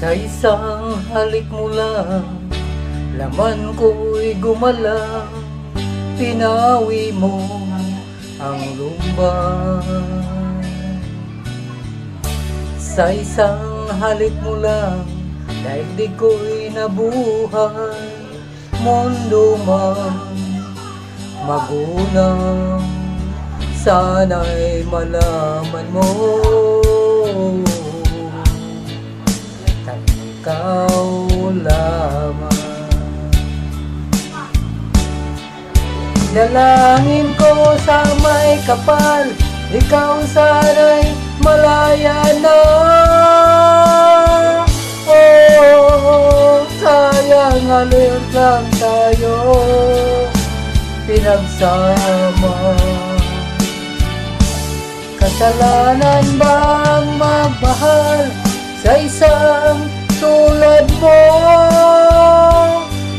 Sa isang halik mo lang, laman ko'y gumala. Pinawi mo ang lumbay. Sa isang halik mo lang, daigdig ko'y nabuhay. Mundo man magulang, sana'y malaman mo ikaw lamang. Dalangin ko sa may kapal, ikaw sana'y malaya na. Oh, sayang ngayon lang tayo pinagsama. Kasalanan bang magmahal sa isang tulad mo?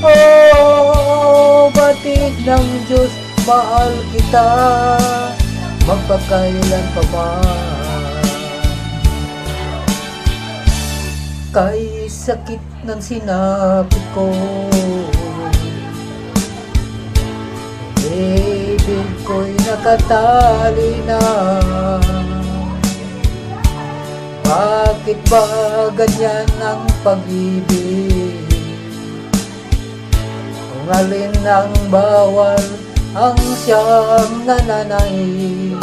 Oh, batid ng Diyos, mahal kita magpakailan pa man. Kay sakit ng sinapit ko, ibig ko'y nakatali na. Bakit ba ganyan ang pag-ibig? Kung alin ang bawal, ang siyang nananaig.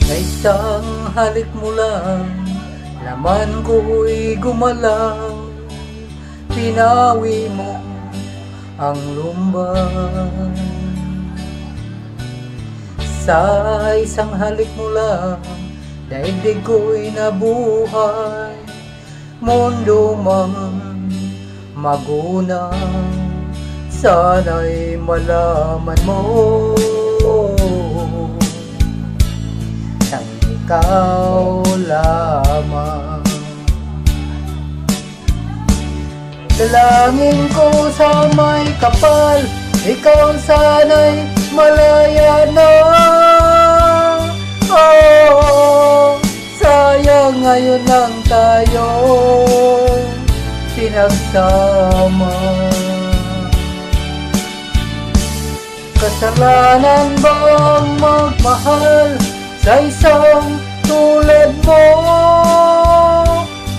Sa isang halik mo lang, laman ko'y gumalaw. Pinawi mo ang lumbay. Sa isang halik mo lang, daigdig ko'y nabuhay. Mundo man magunang, sana'y malaman mo ikaw lamang. Dalangin ko sa may kapal, ikaw sana'y malaya na. Oh, sayang ngayon lang tayo pinagsama. Kasalanan bang magmahal sa isang tulad mo?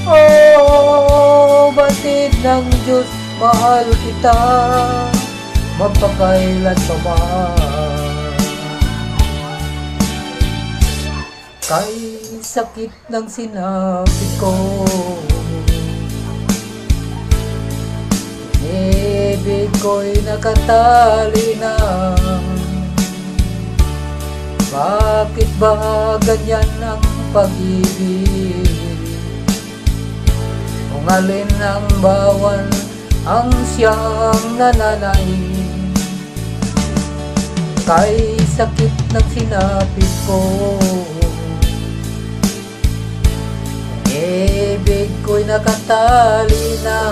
Oh, batid ng Diyos, mahal kita magpakailan pa man. Kay sakit ng sinapit ko, ibig ko'y nakatali na. Bakit ba ganyan ang pag-ibig? Kung alin ang bawal, ang siyang nananaig. Kay sakit ng sinapit ko, ibig ko'y nakatali na.